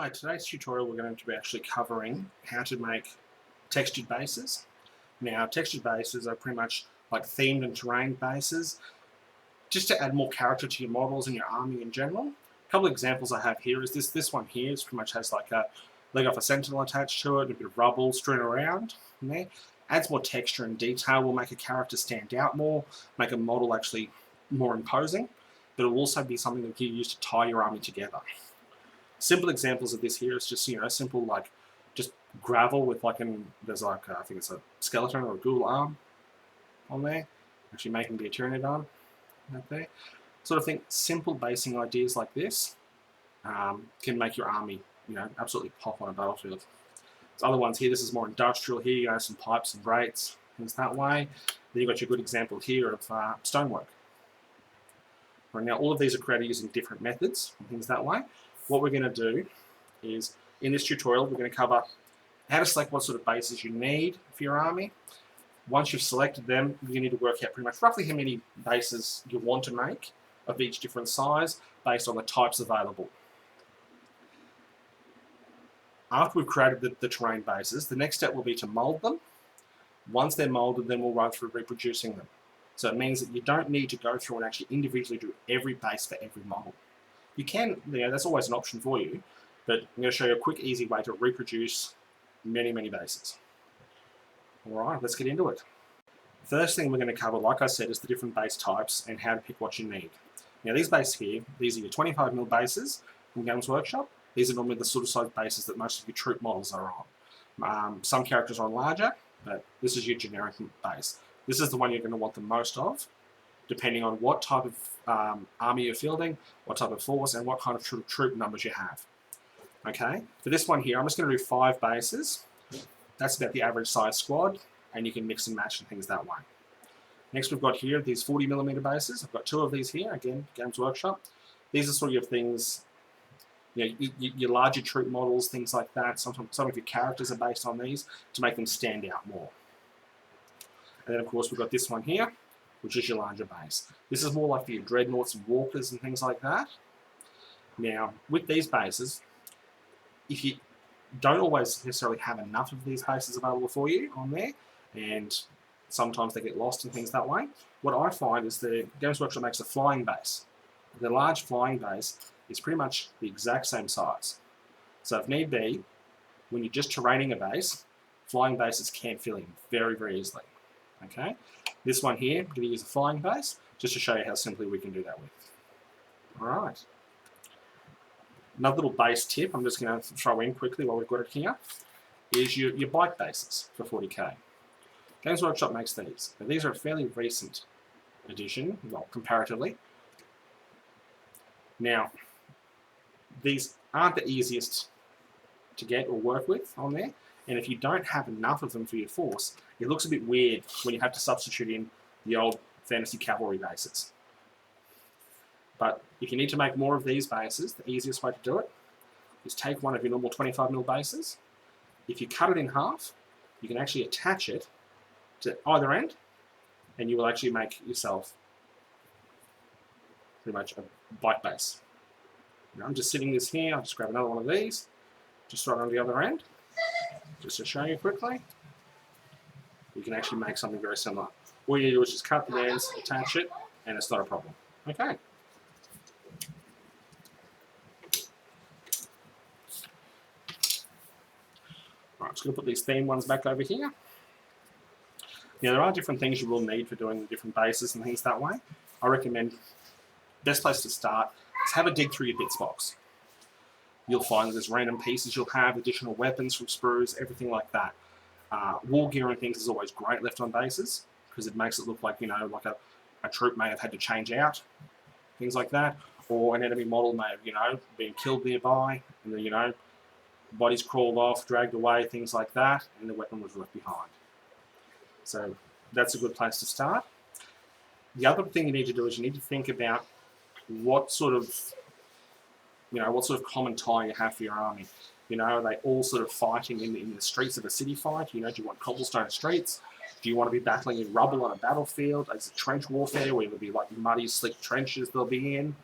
Hi, today's tutorial we're going to be actually covering how to make textured bases. Now, textured bases are pretty much like themed and terrain bases, just to add more character to your models and your army in general. A couple of examples I have here is this one here. It pretty much has like a leg off a sentinel attached to it, and a bit of rubble strewn around in there. Adds more texture and detail, will make a character stand out more, make a model actually more imposing, but it will also be something that you use to tie your army together. Simple examples of this here is just, simple like just gravel with like there's like, I think it's a skeleton or a ghoul arm on there, actually making the Eternian right there. Sort of thing, simple basing ideas like this can make your army, absolutely pop on a battlefield. There's other ones here, this is more industrial here, some pipes and grates, things that way. Then you've got your good example here of stonework. Right, now all of these are created using different methods and things that way. What we're going to do is, in this tutorial, we're going to cover how to select what sort of bases you need for your army. Once you've selected them, you need to work out pretty much roughly how many bases you want to make of each different size based on the types available. After we've created the terrain bases, the next step will be to mold them. Once they're molded, then we'll run through reproducing them. So it means that you don't need to go through and actually individually do every base for every model. You can, that's always an option for you, but I'm going to show you a quick, easy way to reproduce many, many bases. Alright, let's get into it. First thing we're going to cover, like I said, is the different base types and how to pick what you need. Now these bases here, these are your 25mm bases from Games Workshop. These are normally the sort of size bases that most of your troop models are on. Some characters are on larger, but this is your generic base. This is the one you're going to want the most of, depending on what type of army you're fielding, what type of force, and what kind of troop numbers you have. Okay, for this one here, I'm just going to do 5 bases. That's about the average size squad, and you can mix and match and things that way. Next we've got here these 40mm bases. I've got 2 of these here, again, Games Workshop. These are sort of things, your larger troop models, things like that. Some of your characters are based on these to make them stand out more. And then of course we've got this one here, which is your larger base. This is more like for your dreadnoughts and walkers and things like that. Now, with these bases, if you don't always necessarily have enough of these bases available for you on there, and sometimes they get lost and things that way, what I find is the Games Workshop makes a flying base. The large flying base is pretty much the exact same size. So if need be, when you're just terraining a base, flying bases can fill in very, very easily. Okay, this one here, I'm going to use a flying base just to show you how simply we can do that with. Alright. Another little base tip I'm just going to throw in quickly while we've got it here is your bike bases for 40k. Games Workshop makes these. Now, these are a fairly recent addition, well, comparatively. Now, these aren't the easiest to get or work with on there, and if you don't have enough of them for your force, it looks a bit weird when you have to substitute in the old fantasy cavalry bases. But if you need to make more of these bases, the easiest way to do it is take one of your normal 25mm bases. If you cut it in half, you can actually attach it to either end, and you will actually make yourself pretty much a bike base. Now, I'm just sitting this here, I'll just grab another one of these, just right on the other end, just to show you quickly. You can actually make something very similar. All you need to do is just cut the ends, attach it, and it's not a problem. Okay. Right, I'm just going to put these theme ones back over here. Now there are different things you will need for doing the different bases and things that way. I recommend best place to start is have a dig through your bits box. You'll find there's random pieces you'll have, additional weapons from sprues, everything like that. War gear and things is always great left on bases because it makes it look like, like a troop may have had to change out, things like that, or an enemy model may have, been killed nearby, and the, bodies crawled off, dragged away, things like that, and the weapon was left behind. So that's a good place to start. The other thing you need to do is you need to think about what sort of common tie you have for your army. Are they all sort of fighting in the streets of a city fight? Do you want cobblestone streets? Do you want to be battling in rubble on a battlefield? Is it trench warfare where it'll be like muddy, slick trenches they'll be in?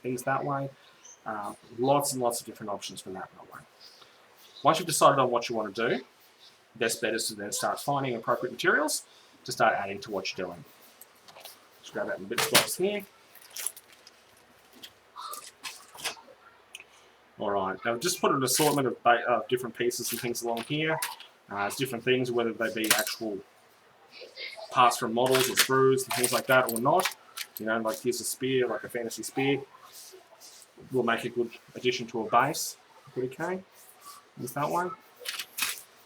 Things that way. Lots and lots of different options for that way. Once you've decided on what you want to do, best bet is to then start finding appropriate materials to start adding to what you're doing. Just grab that in the bits box here. Alright, now I've just put an assortment of different pieces and things along here. It's different things, whether they be actual parts from models or screws and things like that or not. You know, like here's a spear, like a fantasy spear. Will make a good addition to a base. Okay, there's that one.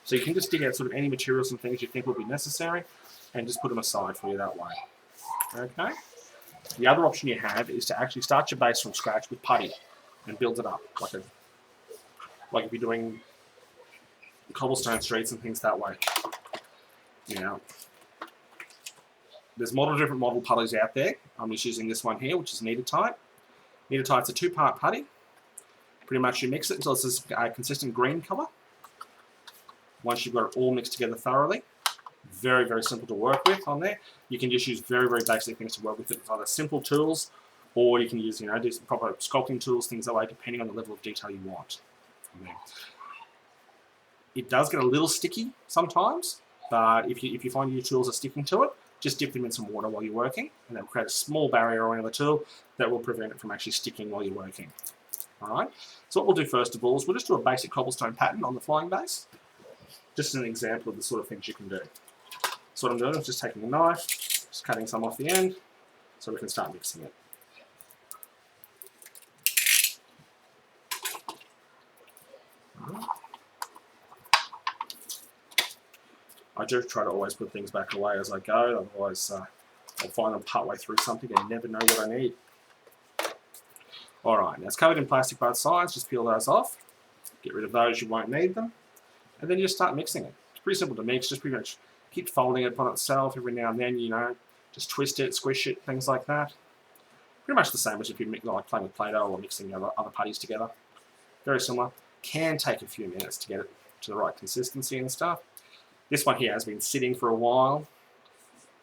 So you can just dig out sort of any materials and things you think will be necessary and just put them aside for you that way. Okay. The other option you have is to actually start your base from scratch with putty and build it up like if you're doing cobblestone streets and things that way. Now, there's different model putties out there. I'm just using this one here, which is Neatertite. Neatertite's a 2-part putty. Pretty much you mix it until it's a consistent green colour. Once you've got it all mixed together thoroughly, very, very simple to work with on there. You can just use very, very basic things to work with it with either simple tools, or you can use, you know, do some proper sculpting tools, things that way, depending on the level of detail you want. It does get a little sticky sometimes, but if you find your tools are sticking to it, just dip them in some water while you're working, and that will create a small barrier around the tool that will prevent it from actually sticking while you're working. Alright, so what we'll do first of all is we'll just do a basic cobblestone pattern on the flying base. Just an example of the sort of things you can do. So what I'm doing is just taking a knife, just cutting some off the end, so we can start mixing it. I do try to always put things back away as I go, otherwise I'll find them partway through something and never know what I need. Alright, now it's covered in plastic both sides, just peel those off, get rid of those, you won't need them, and then you just start mixing it. It's pretty simple to mix, just pretty much keep folding it upon itself every now and then, you know, just twist it, squish it, things like that. Pretty much the same as if you like playing with Play-Doh or mixing other putties together. Very similar. Can take a few minutes to get it to the right consistency and stuff. This one here has been sitting for a while,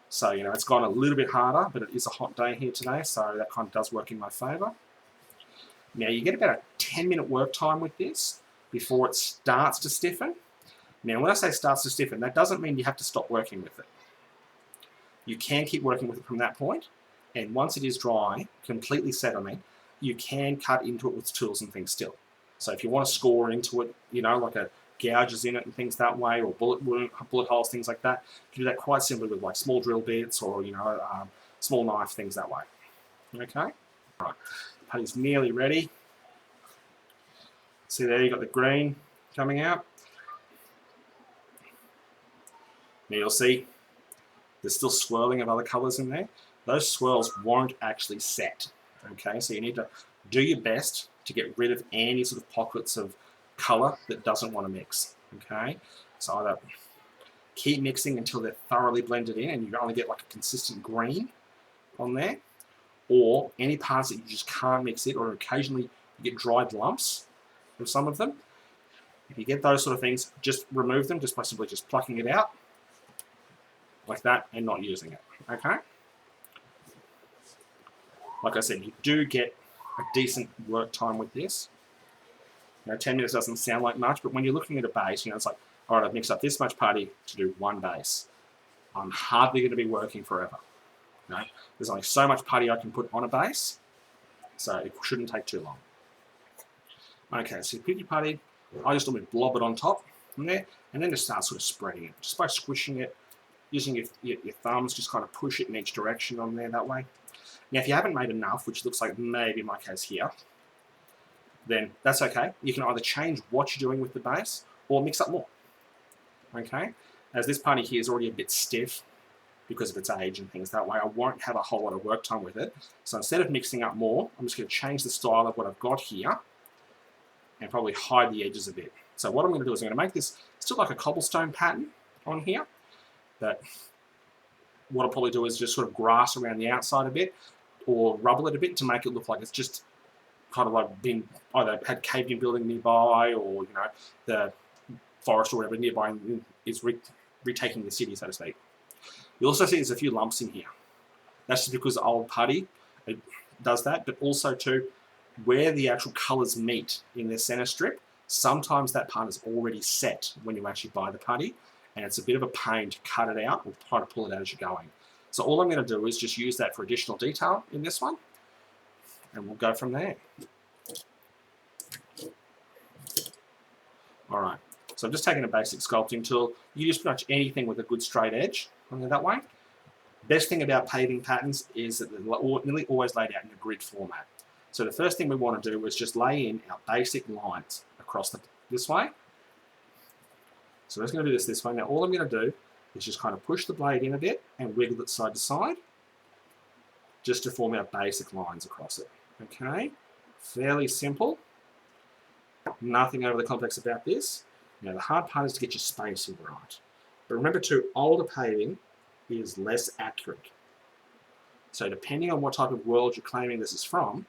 so you know it's gone a little bit harder, but it is a hot day here today, so that kind of does work in my favour. Now you get about a 10-minute work time with this before it starts to stiffen. Now when I say starts to stiffen, that doesn't mean you have to stop working with it. You can keep working with it from that point, and once it is dry, completely set on me, you can cut into it with tools and things still. So if you want to score into it, you know, like a gouges in it and things that way, or bullet holes, things like that, you can do that quite simply with like small drill bits or, you know, small knife, things that way. Okay? Right. Putty's nearly ready. See there, you've got the green coming out. Now you'll see there's still swirling of other colours in there. Those swirls won't actually set. Okay, so you need to do your best to get rid of any sort of pockets of colour that doesn't want to mix. Okay, so either keep mixing until they're thoroughly blended in and you only get like a consistent green on there, or any parts that you just can't mix it, or occasionally you get dried lumps of some of them. If you get those sort of things, just remove them just by simply just plucking it out like that and not using it. Okay, like I said, you do get a decent work time with this. You know, 10 minutes doesn't sound like much, but when you're looking at a base, you know, it's like, all right, I've mixed up this much putty to do one base. I'm hardly going to be working forever. You know, there's only so much putty I can put on a base, so it shouldn't take too long. Okay, so you put your putty, I just normally blob it on top from there, and then just start sort of spreading it, just by squishing it, using your thumbs, just kind of push it in each direction on there that way. Now, if you haven't made enough, which looks like maybe in my case here, then that's okay. You can either change what you're doing with the base or mix up more. Okay? As this putty here is already a bit stiff because of its age and things that way, I won't have a whole lot of work time with it. So instead of mixing up more, I'm just going to change the style of what I've got here and probably hide the edges a bit. So what I'm going to do is I'm going to make this still like a cobblestone pattern on here. But what I'll probably do is just sort of grass around the outside a bit or rubble it a bit to make it look like it's just kind of like been either had caved-in building nearby, or you know, the forest or whatever nearby is retaking the city, so to speak. You'll also see there's a few lumps in here. That's just because the old putty it does that, but also too, where the actual colours meet in the centre strip, sometimes that part is already set when you actually buy the putty, and it's a bit of a pain to cut it out or try to pull it out as you're going. So all I'm going to do is just use that for additional detail in this one, and we'll go from there. All right, so I'm just taking a basic sculpting tool. You use pretty much anything with a good straight edge on that way. Best thing about paving patterns is that they're nearly always laid out in a grid format. So the first thing we want to do is just lay in our basic lines across this way. So I'm just going to do this way. Now all I'm going to do is just kind of push the blade in a bit and wiggle it side to side, just to form our basic lines across it. Okay, fairly simple. Nothing overly complex about this. Now the hard part is to get your spacing right. But remember too, older paving is less accurate. So depending on what type of world you're claiming this is from,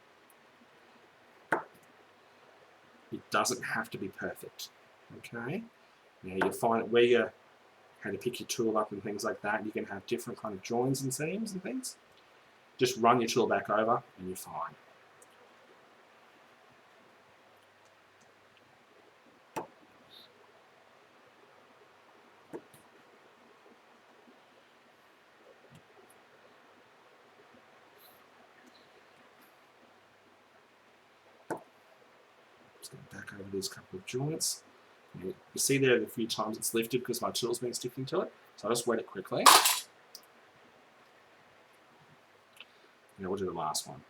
it doesn't have to be perfect. Okay? Now you'll find that where you had to pick your tool up and things like that, you can have different kind of joins and seams and things. Just run your tool back over and you're fine. Just going back over these couple of joints. You see there a few times it's lifted because my tool's been sticking to it. So I'll just wet it quickly. Now we'll do the last one.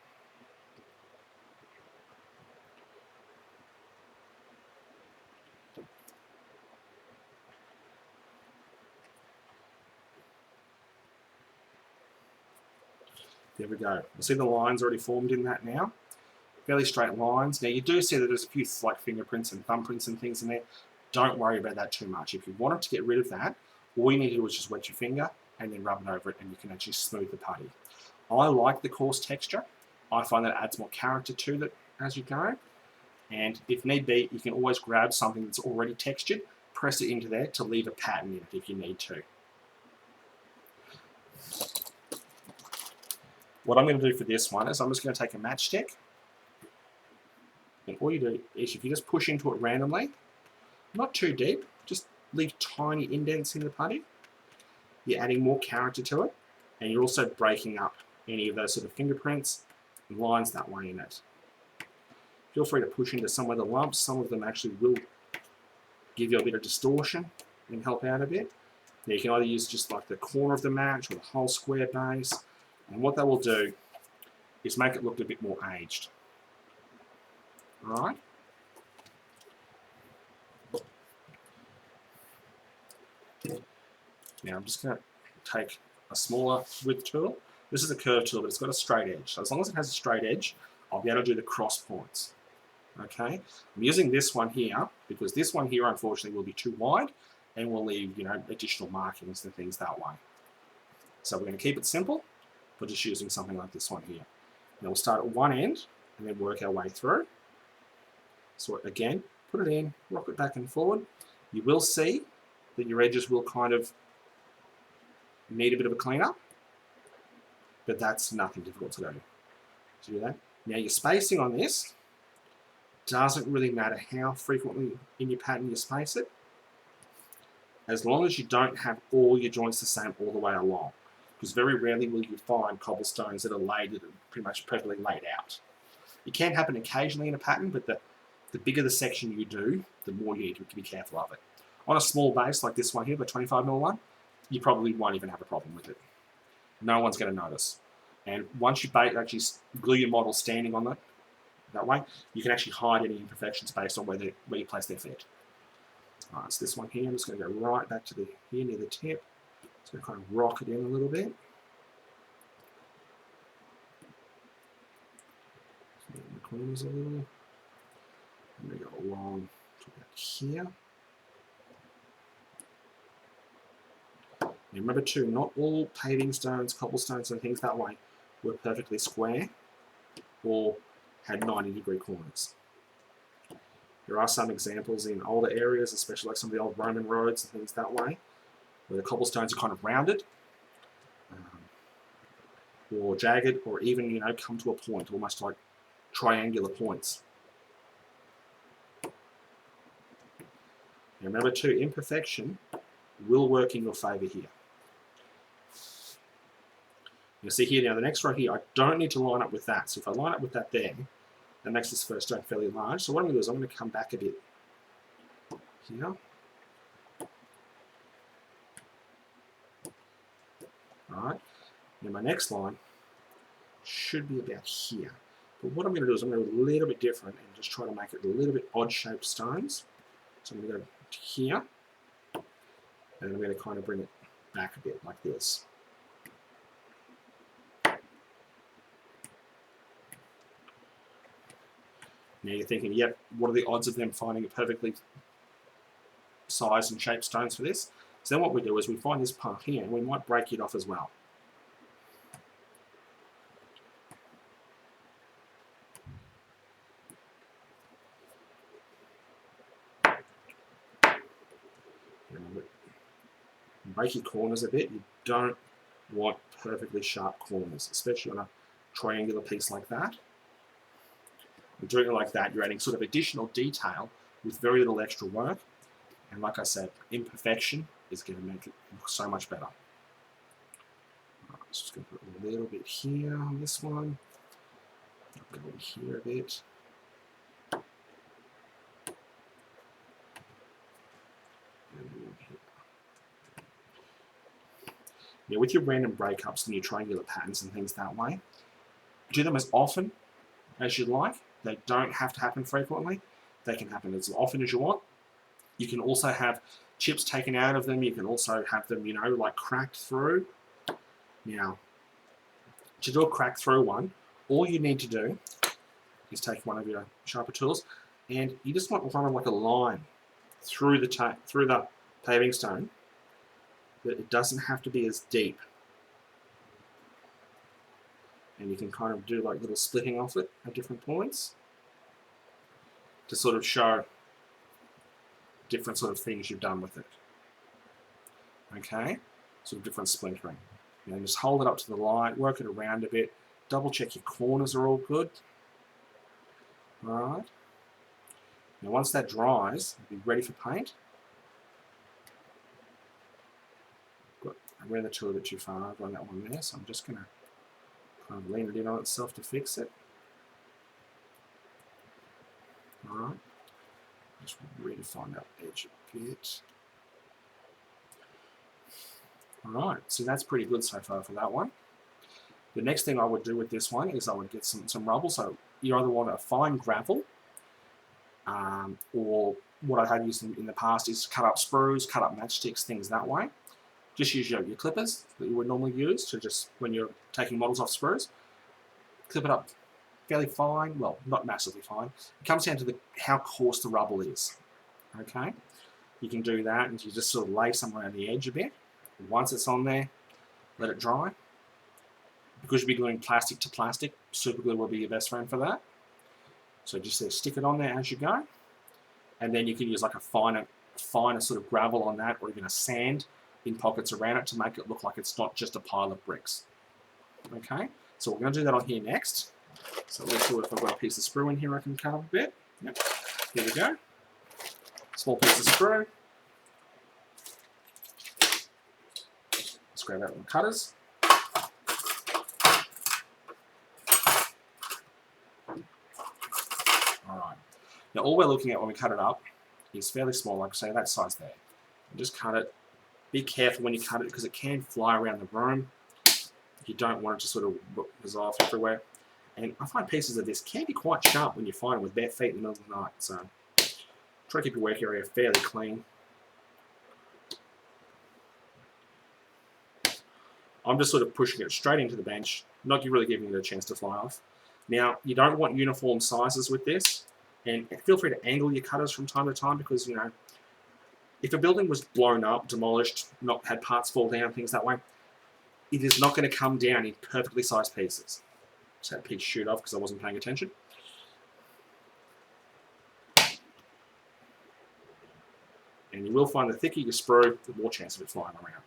There we go. You'll see the lines already formed in that now. Fairly straight lines. Now you do see that there's a few like fingerprints and thumbprints and things in there. Don't worry about that too much. If you want to get rid of that, all you need to do is just wet your finger and then rub it over it and you can actually smooth the putty. I like the coarse texture. I find that it adds more character to it as you go. And if need be, you can always grab something that's already textured, press it into there to leave a pattern in it if you need to. What I'm going to do for this one is I'm just going to take a matchstick, and all you do is if you just push into it randomly, not too deep, just leave tiny indents in the putty, you're adding more character to it, and you're also breaking up any of those sort of fingerprints and lines that way in it. Feel free to push into some of the lumps. Some of them actually will give you a bit of distortion and help out a bit. Now you can either use just like the corner of the match or the whole square base. And what that will do is make it look a bit more aged. Alright? Now I'm just going to take a smaller width tool. This is a curved tool, but it's got a straight edge. So as long as it has a straight edge, I'll be able to do the cross points. Okay? I'm using this one here because this one here unfortunately will be too wide and will leave, you know, additional markings and things that way. So we're going to keep it simple. We're just using something like this one here. Now we'll start at one end and then work our way through. So again, put it in, rock it back and forward. You will see that your edges will kind of need a bit of a cleanup, but that's nothing difficult to do. So do that. Now your spacing on this doesn't really matter how frequently in your pattern you space it, as long as you don't have all your joints the same all the way along. Because very rarely will you find cobblestones that are laid that are pretty much perfectly laid out. It can happen occasionally in a pattern, but the bigger the section you do, the more you need to be careful of it. On a small base like this one here, the 25mm one, you probably won't even have a problem with it. No one's going to notice. And once you actually glue your model standing on that way, you can actually hide any imperfections based on where you place their feet. Alright, so this one here, I'm just going to go right back to here near the tip. So kind of rock it in a little bit. So the corners a little. And we go along to about here. Now remember too, not all paving stones, cobblestones and things that way were perfectly square or had 90-degree corners. There are some examples in older areas, especially like some of the old Roman roads and things that way, where the cobblestones are kind of rounded or jagged, or even, you know, come to a point, almost like triangular points. Now remember too, imperfection will work in your favour here. You see here now, the next row here, I don't need to line up with that. So if I line up with that there, that makes this first stone fairly large. So what I'm going to do is I'm going to come back a bit here. Alright, now my next line should be about here. But what I'm going to do is I'm going to do a little bit different and just try to make it a little bit odd-shaped stones. So I'm going to go to here, and I'm going to kind of bring it back a bit like this. Now you're thinking, yep, what are the odds of them finding a perfectly sized and shaped stones for this? So then what we do is we find this part here, and we might break it off as well. Break your corners a bit. You don't want perfectly sharp corners, especially on a triangular piece like that. And doing it like that, you're adding sort of additional detail with very little extra work. And like I said, imperfection is going to make it look so much better. Right, just going to put a little bit here on this one. Go in here a bit. Now with your random breakups and your triangular patterns and things that way, do them as often as you like. They don't have to happen frequently. They can happen as often as you want. You can also have chips taken out of them. You can also have them, you know, like cracked through. Now, to do a cracked through one, all you need to do is take one of your sharper tools and you just want to run like a line through the paving stone. But it doesn't have to be as deep. And you can kind of do like little splitting off it at different points to sort of show different sort of things you've done with it. Okay, sort of different splintering. And just hold it up to the light, work it around a bit, double check your corners are all good. Alright. Now once that dries, be ready for paint. I ran the tool a bit too far over on that one there, so I'm just going to kind of lean it in on itself to fix it. Alright, just redefine that edge a bit. Alright, so that's pretty good so far for that one. The next thing I would do with this one is I would get some rubble. So you either want a fine gravel, or what I had used in the past is cut up sprues, cut up matchsticks, things that way. Just use your clippers that you would normally use to just, when you're taking models off sprues, clip it up fairly fine, well, not massively fine. It comes down to how coarse the rubble is, okay? You can do that and you just sort of lay some around the edge a bit. Once it's on there, let it dry. Because you'll be gluing plastic to plastic, super glue will be your best friend for that. So just stick it on there as you go. And then you can use like a finer sort of gravel on that, or even a sand in pockets around it to make it look like it's not just a pile of bricks. Okay, so we're going to do that on here next. So let's see if I've got a piece of sprue in here I can cut up a bit. Yep. Here we go. Small piece of sprue. Let's grab out the cutters. Alright. Now all we're looking at when we cut it up is fairly small, like say that size there. And just cut it. Be careful when you cut it because it can fly around the room. You don't want it to sort of dissolve everywhere. And I find pieces of this can be quite sharp when you find them with bare feet in the middle of the night. So try to keep your work area fairly clean. I'm just sort of pushing it straight into the bench, not really giving it a chance to fly off. Now, you don't want uniform sizes with this, and feel free to angle your cutters from time to time because, you know, if a building was blown up, demolished, not had parts fall down, things that way, it is not going to come down in perfectly sized pieces. Just had a piece shoot off because I wasn't paying attention. And you will find the thicker your sprue, the more chance of it flying around.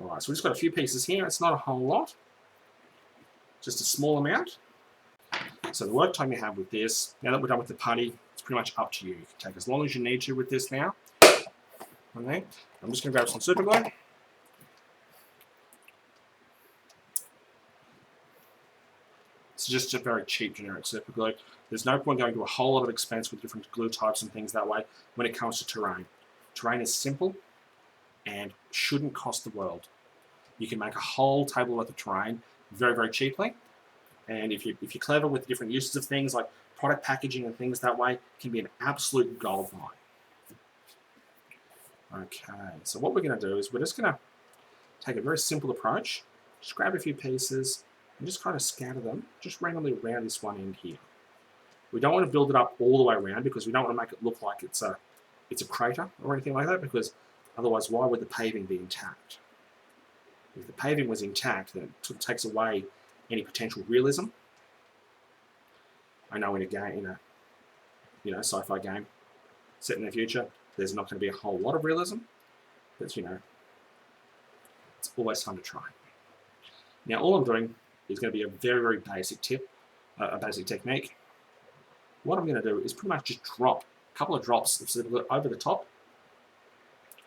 Alright, so we've just got a few pieces here. It's not a whole lot. Just a small amount. So the work time you have with this, now that we're done with the putty, it's pretty much up to you. You can take as long as you need to with this now. Okay. I'm just going to grab some super glue. It's just a very cheap generic super glue. There's no point going to a whole lot of expense with different glue types and things that way when it comes to terrain. Terrain is simple and shouldn't cost the world. You can make a whole table worth of terrain very, very cheaply. And if you're clever with different uses of things like product packaging and things that way, it can be an absolute gold mine. Okay, so what we're going to do is we're just going to take a very simple approach. Just grab a few pieces and just kind of scatter them just randomly around this one end here. We don't want to build it up all the way around because we don't want to make it look like it's a crater or anything like that, because otherwise why would the paving be intact? If the paving was intact, then it sort of takes away any potential realism. I know in a game, in a sci-fi game set in the future, there's not going to be a whole lot of realism, but it's always fun to try. Now all I'm doing is going to be a very, very basic tip, a basic technique. What I'm going to do is pretty much just drop a couple of drops of super glue over the top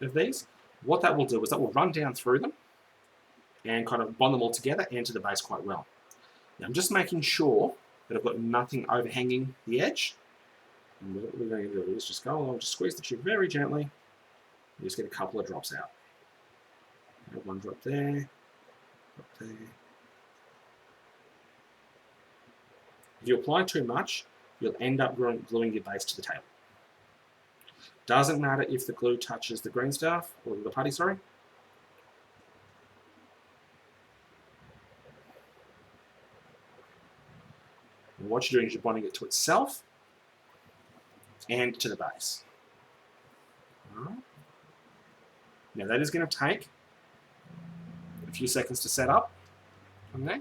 of these. What that will do is that will run down through them and kind of bond them all together and to the base quite well. Now I'm just making sure that I've got nothing overhanging the edge. And what we're going to do is just go along, just squeeze the tube very gently, and just get a couple of drops out. One drop there, drop there. If you apply too much, you'll end up gluing your base to the table. Doesn't matter if the glue touches the green stuff, or the putty, sorry. And what you're doing is you're bonding it to itself and to the base. All right. Now that is going to take a few seconds to set up. Okay.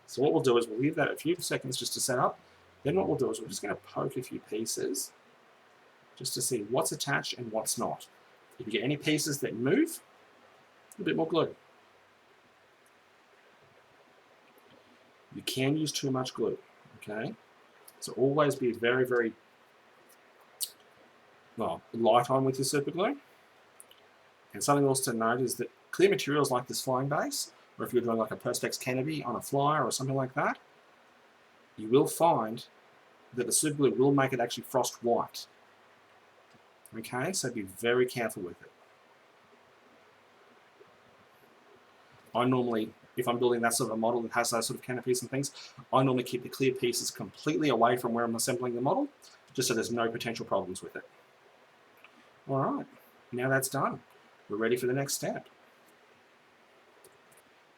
So what we'll do is we'll leave that a few seconds just to set up. Then what we'll do is we're just going to poke a few pieces just to see what's attached and what's not. If you get any pieces that move, a bit more glue. You can use too much glue, okay? So always be very, very light on with your super glue. And something else to note is that clear materials like this flying base, or if you're doing like a Perspex canopy on a flyer or something like that, you will find that the super glue will make it actually frost white. Okay, so be very careful with it. I normally, if I'm building that sort of a model that has those sort of canopies and things, I normally keep the clear pieces completely away from where I'm assembling the model, just so there's no potential problems with it. Alright, now that's done. We're ready for the next step.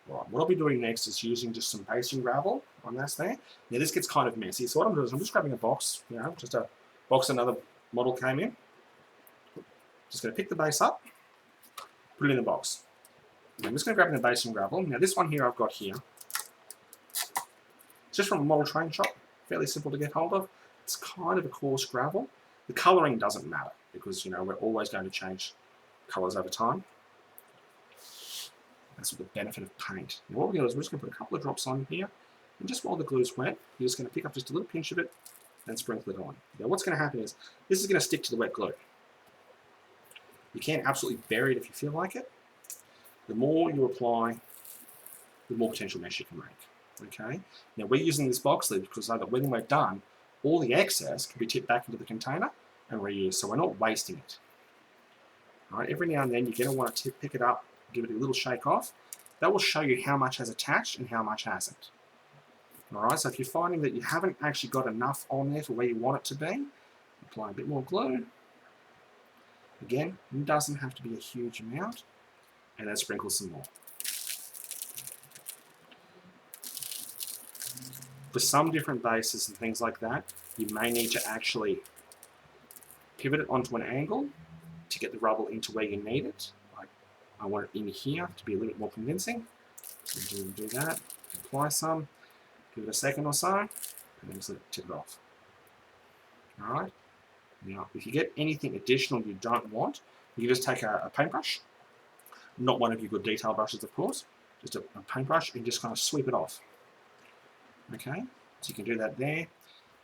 Right, what I'll be doing next is using just some basting gravel on this there. Now this gets kind of messy, so what I'm doing is I'm just grabbing a box, just a box another model came in. Just going to pick the base up, put it in the box. I'm just going to grab the basting gravel. Now this one here I've got here, it's just from a model train shop, fairly simple to get hold of. It's kind of a coarse gravel. The colouring doesn't matter because we're always going to change colours over time. That's the benefit of paint. Now what we're going to do is we're just going to put a couple of drops on here, and just while the glue's wet, you're just going to pick up just a little pinch of it and sprinkle it on. Now what's going to happen is this is going to stick to the wet glue. You can absolutely bury it if you feel like it. The more you apply, the more potential mess you can make. Okay. Now we're using this box lid because so that when we're done, all the excess can be tipped back into the container and reused, so we're not wasting it. All right. Every now and then you're going to want to pick it up, give it a little shake off. That will show you how much has attached and how much hasn't. All right. So if you're finding that you haven't actually got enough on there for where you want it to be, apply a bit more glue. Again, it doesn't have to be a huge amount, and then sprinkle some more. For some different bases and things like that, you may need to actually pivot it onto an angle to get the rubble into where you need it. Like I want it in here to be a little bit more convincing. So do that, apply some, give it a second or so, and then just let it tip it off. Alright. Now, if you get anything additional you don't want, you can just take a paintbrush, not one of your good detail brushes, of course, just a paintbrush, and just kind of sweep it off. Okay, So you can do that there.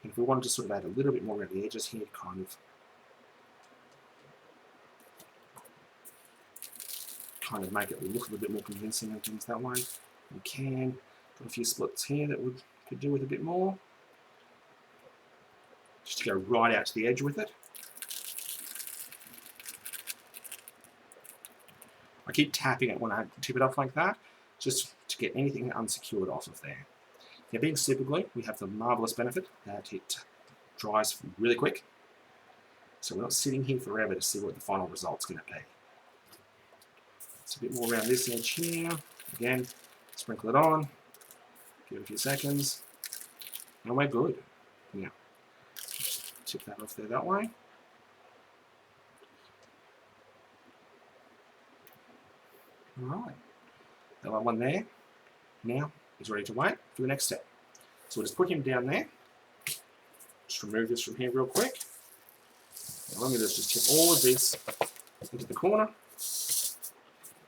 And if we wanted to sort of add a little bit more around the edges here, kind of make it look a little bit more convincing and things that way, we can. Got a few splits here that we could do with a bit more. Just to go right out to the edge with it. I keep tapping it when I tip it off like that, just to get anything unsecured off of there. Now, being super glue, we have the marvellous benefit that it dries really quick. So we're not sitting here forever to see what the final result's going to be. It's a bit more around this edge here. Again, sprinkle it on, give it a few seconds, and we're good. Now, just tip that off there that way. Alright, that one there now is ready to wait for the next step. So we'll just put him down there. Just remove this from here real quick. Now let me just tip all of this into the corner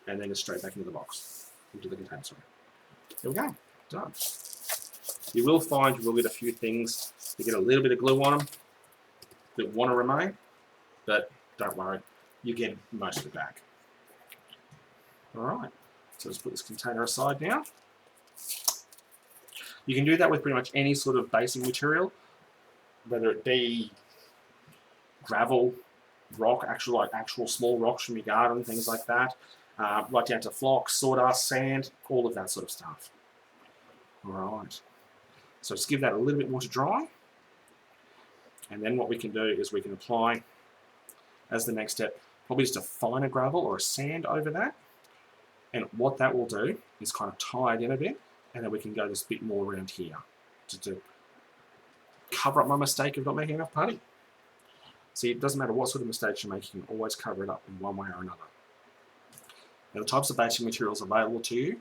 and then just straight back into the box, into the container. Sorry. There we go, done. You will find you will get a few things that get a little bit of glue on them that want to remain, but don't worry, you get most of it back. Alright, so let's put this container aside now. You can do that with pretty much any sort of basing material, whether it be gravel, rock, actual small rocks from your garden, things like that, right down to flocks, sawdust, sand, all of that sort of stuff. Alright, so just give that a little bit more to dry, and then what we can do is we can apply, as the next step, probably just a finer gravel or a sand over that. And what that will do is kind of tie it in a bit, and then we can go this bit more around here to cover up my mistake of not making enough putty. See, it doesn't matter what sort of mistakes you make, you can always cover it up in one way or another. Now, the types of basing materials available to you,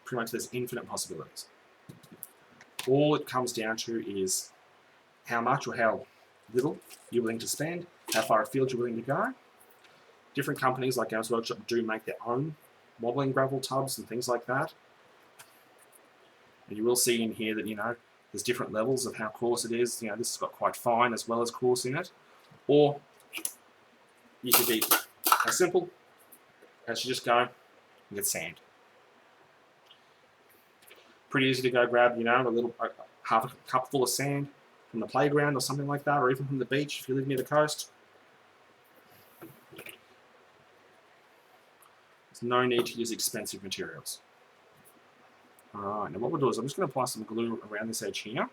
pretty much there's infinite possibilities. All it comes down to is how much or how little you're willing to spend, how far afield you're willing to go. Different companies like Games Workshop do make their own wobbling gravel tubs and things like that. And you will see in here that, there's different levels of how coarse it is. This has got quite fine as well as coarse in it. Or you could be as simple as you just go and get sand. Pretty easy to go grab, half a cup full of sand from the playground or something like that, or even from the beach if you live near the coast. There's no need to use expensive materials. Alright, now what we'll do is I'm just going to apply some glue around this edge here. And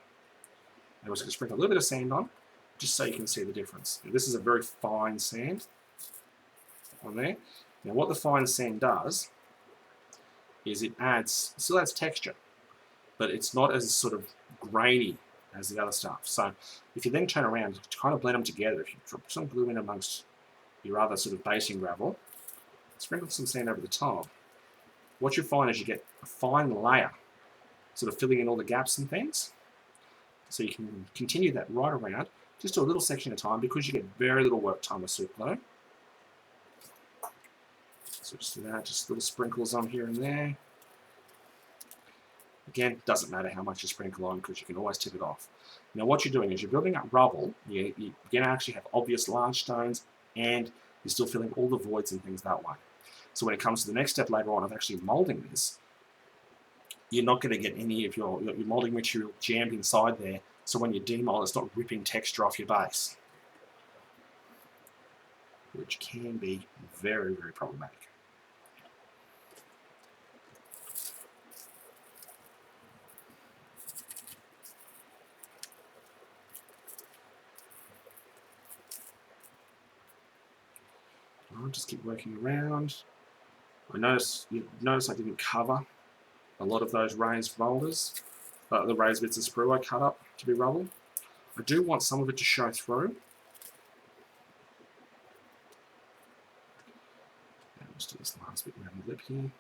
we're just going to sprinkle a little bit of sand on, just so you can see the difference. Now, this is a very fine sand on there. Now what the fine sand does is it still adds texture, but it's not as sort of grainy as the other stuff. So if you then turn around to kind of blend them together, if you drop some glue in amongst your other sort of basing gravel, sprinkle some sand over the top, what you find is you get a fine layer sort of filling in all the gaps and things. So you can continue that right around, just do a little section at a time because you get very little work time with super glue. So just do that, just little sprinkles on here and there. Again, doesn't matter how much you sprinkle on because you can always tip it off. Now what you're doing is you're building up rubble. You're going to actually have obvious large stones and you're still filling all the voids and things that way. So when it comes to the next step later on of actually moulding this, you're not going to get any of your moulding material jammed inside there, so when you demold, it's not ripping texture off your base, which can be very, very problematic. I'll just keep working around. You notice I didn't cover a lot of those raised boulders, the raised bits of sprue I cut up to be rubble. I do want some of it to show through. Let's do this last bit around the lip here.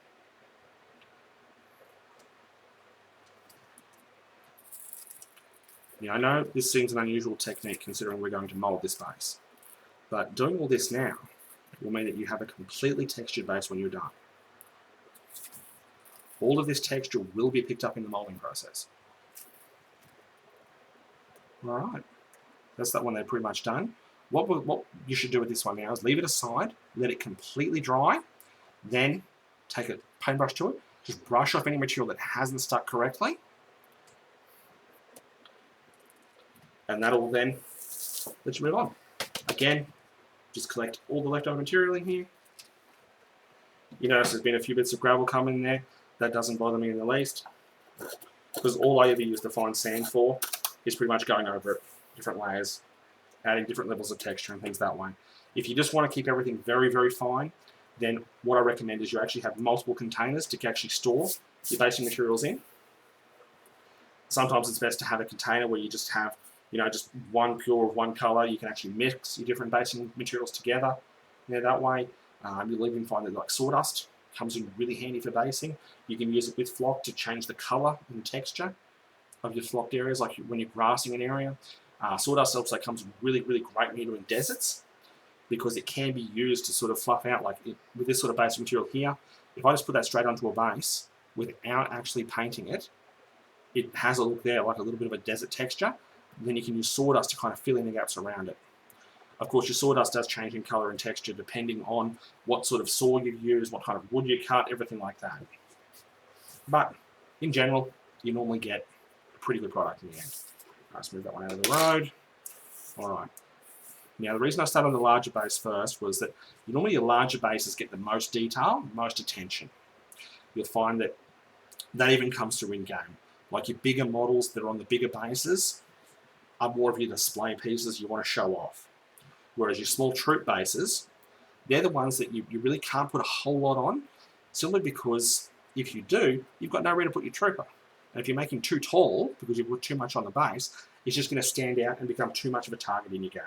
Now I know this seems an unusual technique considering we're going to mould this base, but doing all this now will mean that you have a completely textured base when you're done. All of this texture will be picked up in the moulding process. Alright, that's that one they're pretty much done. What you should do with this one now is leave it aside, let it completely dry, then take a paintbrush to it, just brush off any material that hasn't stuck correctly, and that'll then let you move on. Again, just collect all the leftover material in here. You notice there's been a few bits of gravel coming in there. That doesn't bother me in the least, because all I ever use the fine sand for is pretty much going over it, different layers, adding different levels of texture and things that way. If you just want to keep everything very, very fine, then what I recommend is you actually have multiple containers to actually store your basing materials in. Sometimes it's best to have a container where you just have, just one pure of one color. You can actually mix your different basing materials together. That way, you'll even find that like sawdust comes in really handy for basing. You can use it with flock to change the color and texture of your flocked areas, like when you're grassing an area. Sawdust also comes really, really great when you're doing deserts, because it can be used to sort of fluff out, with this sort of base material here. If I just put that straight onto a base without actually painting it, it has a look there like a little bit of a desert texture. Then you can use sawdust to kind of fill in the gaps around it. Of course, your sawdust does change in color and texture depending on what sort of saw you use, what kind of wood you cut, everything like that. But in general, you normally get a pretty good product in the end. Let's move that one out of the road. Alright. Now, the reason I started on the larger base first was that normally your larger bases get the most detail, most attention. You'll find that even comes through in-game. Like your bigger models that are on the bigger bases are more of your display pieces you want to show off. Whereas your small troop bases, they're the ones that you really can't put a whole lot on, simply because if you do, you've got nowhere to put your trooper. And if you make him too tall, because you've put too much on the base, it's just going to stand out and become too much of a target in your game.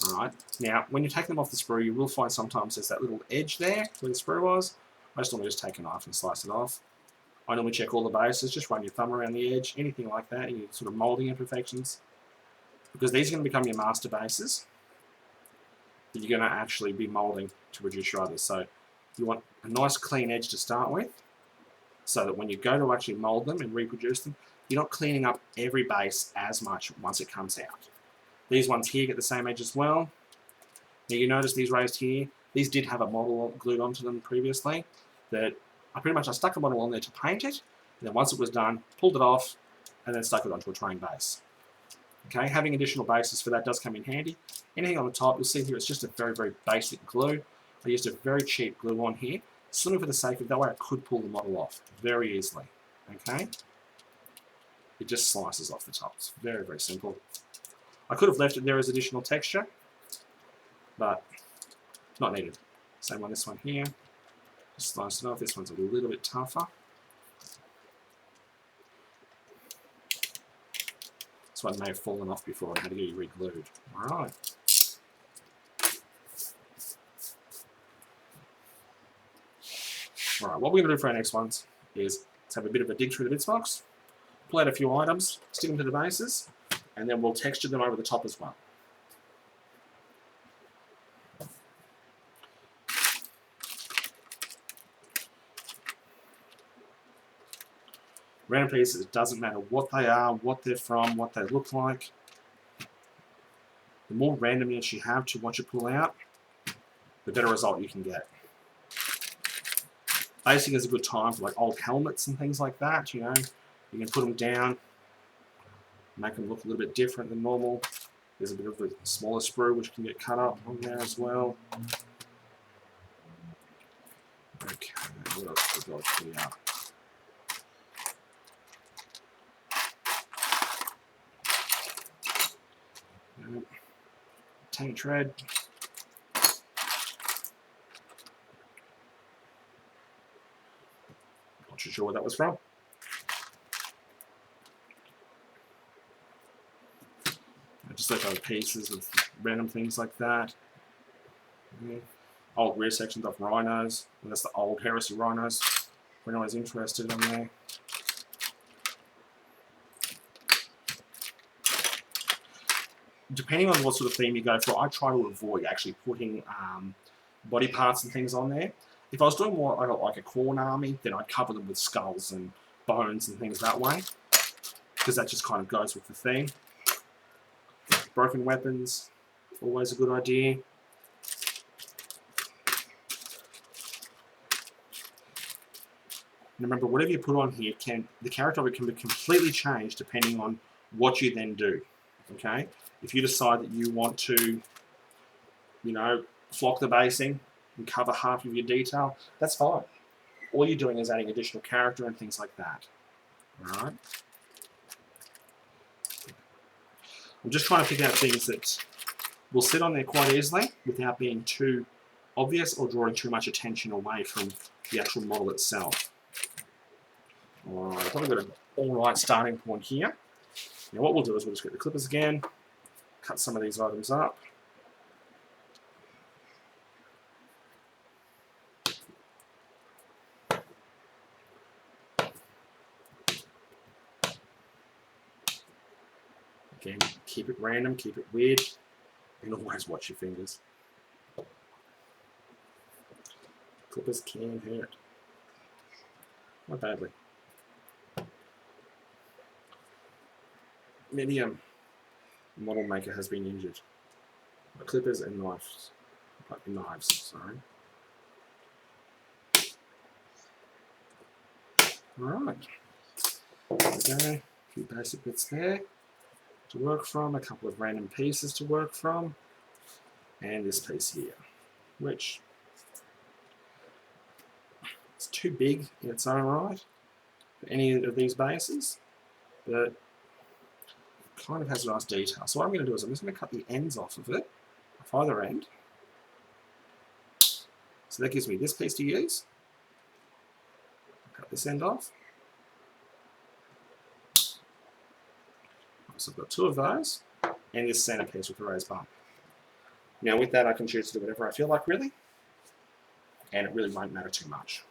Alright, now when you take them off the sprue, you will find sometimes there's that little edge there where the sprue was. I just normally just take a knife and slice it off. I normally check all the bases, just run your thumb around the edge, anything like that, any sort of moulding imperfections. Because these are going to become your master bases that you're going to actually be moulding to reduce your others. So you want a nice clean edge to start with, so that when you go to actually mould them and reproduce them, you're not cleaning up every base as much once it comes out. These ones here get the same edge as well. Now you notice these raised here, these did have a model glued onto them previously, that I stuck a model on there to paint it, and then once it was done, pulled it off, and then stuck it onto a terrain base. Okay, having additional bases for that does come in handy. Anything on the top, you'll see here, it's just a very, very basic glue. I used a very cheap glue on here, simply for the sake of that way I could pull the model off very easily. Okay, it just slices off the top. It's very, very simple. I could have left it there as additional texture, but not needed. Same on this one here. Just slice it off. This one's a little bit tougher. This one may have fallen off before I had to get it re-glued. Alright. Alright, what we're going to do for our next ones is let's have a bit of a dig through the bits box, pull out a few items, stick them to the bases, and then we'll texture them over the top as well. Random pieces, it doesn't matter what they are, what they're from, what they look like. The more randomness you have to what you pull out, the better result you can get. Basing is a good time for like old helmets and things like that, you can put them down, make them look a little bit different than normal. There's a bit of a smaller sprue which can get cut up on there as well. Okay, what else we got here? Tank tread. Not too sure what that was from. Just like other pieces of random things like that. Old rear sections of rhinos, and that's the old heresy rhinos. If anyone's interested in there. Depending on what sort of theme you go for, I try to avoid actually putting body parts and things on there. If I was doing more like a corn army, then I'd cover them with skulls and bones and things that way. because that just kind of goes with the theme. Broken weapons, always a good idea. And remember, whatever you put on here, the character of it can be completely changed depending on what you then do. Okay? If you decide that you want to, you know, flock the basing and cover half of your detail, that's fine. All you're doing is adding additional character and things like that. Alright? I'm just trying to pick out things that will sit on there quite easily without being too obvious or drawing too much attention away from the actual model itself. Alright, I've probably got an alright starting point here. Now what we'll do is we'll just get the clippers again, cut some of these items up. Again, keep it random, keep it weird, and always watch your fingers. Clippers can hurt. Not badly. Maybe a model maker has been injured. Clippers and knives. Sorry. Alright. There we go. A few basic bits there to work from, a couple of random pieces to work from, and this piece here, which is too big in its own right for any of these bases, but kind of has a nice detail. So what I'm going to do is I'm just going to cut the ends off of it, off either end. So that gives me this piece to use. Cut this end off. So I've got two of those, and this centerpiece with the raised bump. Now with that I can choose to do whatever I feel like really, and it really won't matter too much.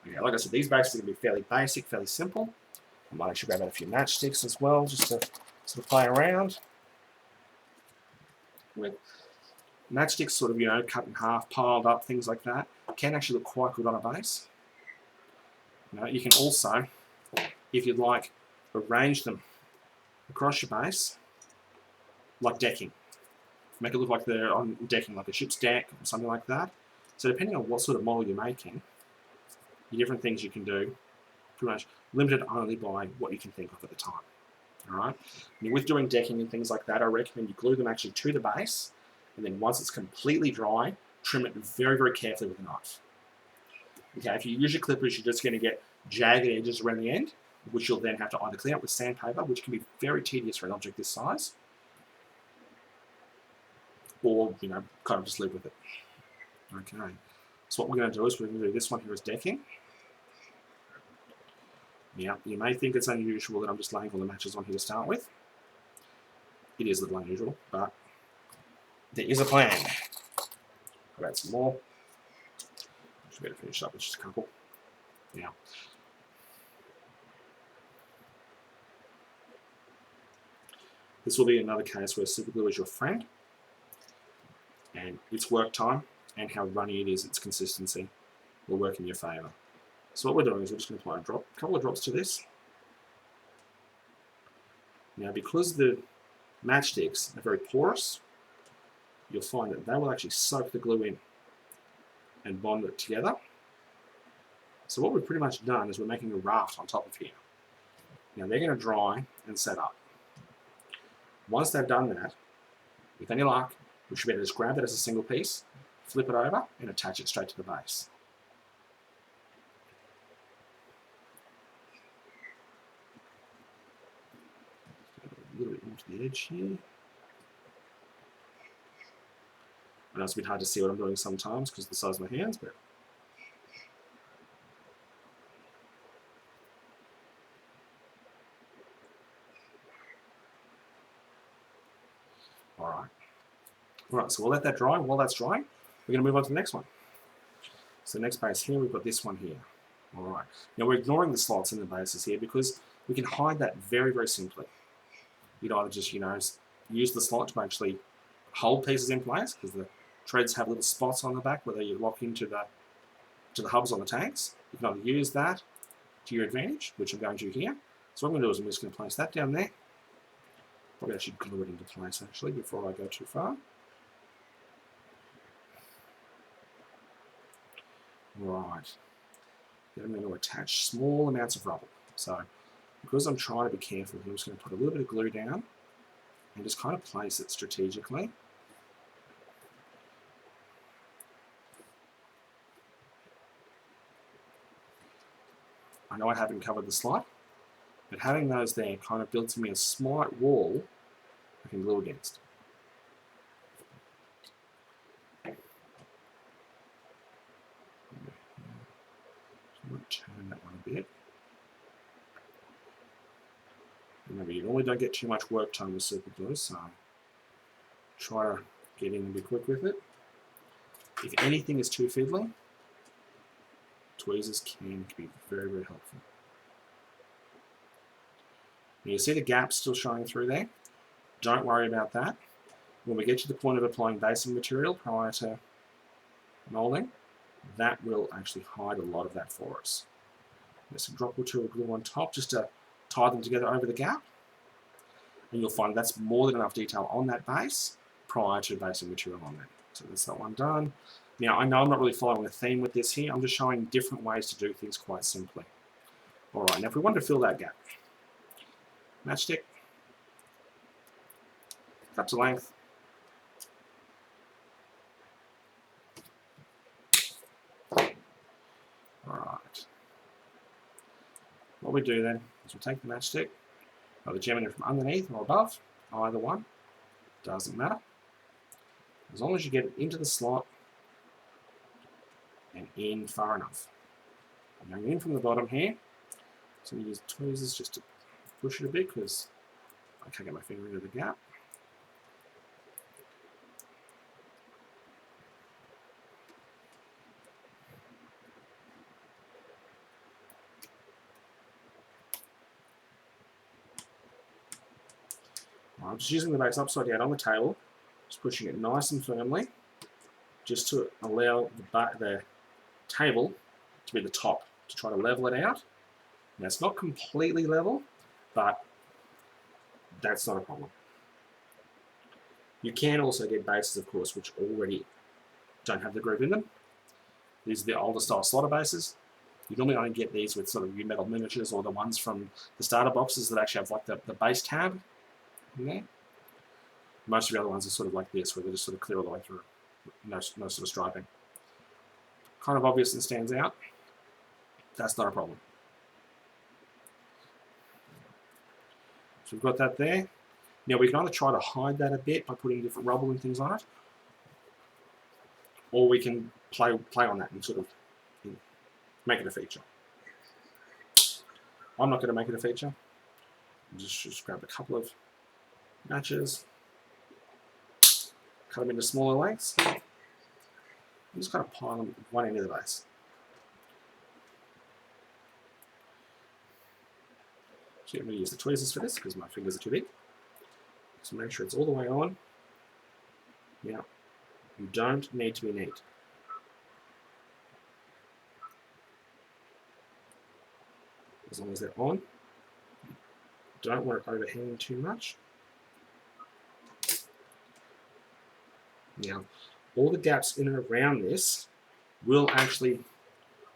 Okay, like I said, these bases are going to be fairly basic, fairly simple. I might actually grab out a few matchsticks as well, just to sort of play around with matchsticks, sort of, you know, cut in half, piled up, things like that. Can actually look quite good on a base. You know, you can also, if you'd like, arrange them across your base like decking. Make it look like they're on decking, like a ship's deck or something like that. So depending on what sort of model you're making, the different things you can do, pretty much limited only by what you can think of at the time. Alright? With doing decking and things like that, I recommend you glue them actually to the base, and then once it's completely dry, trim it very, very carefully with a knife. Okay, if you use your clippers, you're just going to get jagged edges around the end, which you'll then have to either clean up with sandpaper, which can be very tedious for an object this size, or, you know, kind of just live with it. Okay, so what we're going to do is we're going to do this one here as decking. Now, you may think it's unusual that I'm just laying all the matches on here to start with. It is a little unusual, but there is a plan. I'll add some more. Should better finish up with just a couple. Now, this will be another case where superglue is your friend, and its work time and how runny it is, its consistency, will work in your favour. So what we're doing is we're just going to apply a couple of drops to this. Now, because the matchsticks are very porous, you'll find that they will actually soak the glue in and bond it together. So what we've pretty much done is we're making a raft on top of here. Now they're going to dry and set up. Once they've done that, with any luck, we should be able to just grab it as a single piece, flip it over, and attach it straight to the base. A little bit more to the edge here. I know it's a bit hard to see what I'm doing sometimes because of the size of my hands, but Alright, so we'll let that dry. While that's drying, we're going to move on to the next one. So the next base here, we've got this one here. Alright, now we're ignoring the slots in the bases here because we can hide that very, very simply. You'd either just, you know, use the slot to actually hold pieces in place, because the treads have little spots on the back where they lock into the hubs on the tanks. You can either use that to your advantage, which I'm going to here, So what I'm going to do is I'm just going to place that down there. Probably actually glue it into place actually before I go too far. Right. Then I'm going to attach small amounts of rubble. So because I'm trying to be careful, I'm just going to put a little bit of glue down and just kind of place it strategically. I know I haven't covered the slot, but having those there kind of builds me a slight wall I can glue against. I'm going to turn that one a bit. Remember, you normally don't get too much work time with super glue, so try to get in and be quick with it. If anything is too fiddly, tweezers can be very, very helpful. Now you see the gaps still showing through there? Don't worry about that. When we get to the point of applying basing material prior to moulding, that will actually hide a lot of that for us. There's a drop or two of glue on top just to tie them together over the gap, and you'll find that's more than enough detail on that base prior to basing material on that. So that's that one done. Now I know I'm not really following a theme with this here, I'm just showing different ways to do things quite simply. Alright, now if we want to fill that gap, matchstick, cut to length, alright. What we do then is we take the matchstick, either jamming it from underneath or above, either one, doesn't matter. As long as you get it into the slot and in far enough. I'm going in from the bottom here, so I'm going to use tweezers just to push it a bit because I can't get my finger into the gap. I'm just using the base upside down on the table, just pushing it nice and firmly, just to allow the table to be the top, to try to level it out. Now it's not completely level, but that's not a problem. You can also get bases, of course, which already don't have the groove in them. These are the older style slaughter bases. You normally only get these with sort of your metal miniatures or the ones from the starter boxes that actually have like the base tab in there. Most of the other ones are sort of like this, where they're just sort of clear all the way through. No sort of striping. Kind of obvious and stands out. That's not a problem. So we've got that there. Now we can either try to hide that a bit by putting different rubble and things on it, or we can play on that and sort of make it a feature. I'm not going to make it a feature. Just grab a couple of matches, cut them into smaller lengths, and just kind of pile them one end of the base. So I'm going to use the tweezers for this because my fingers are too big. So make sure it's all the way on. Now, you don't need to be neat. As long as they're on. Don't want it overhanging too much. Now, all the gaps in and around this will actually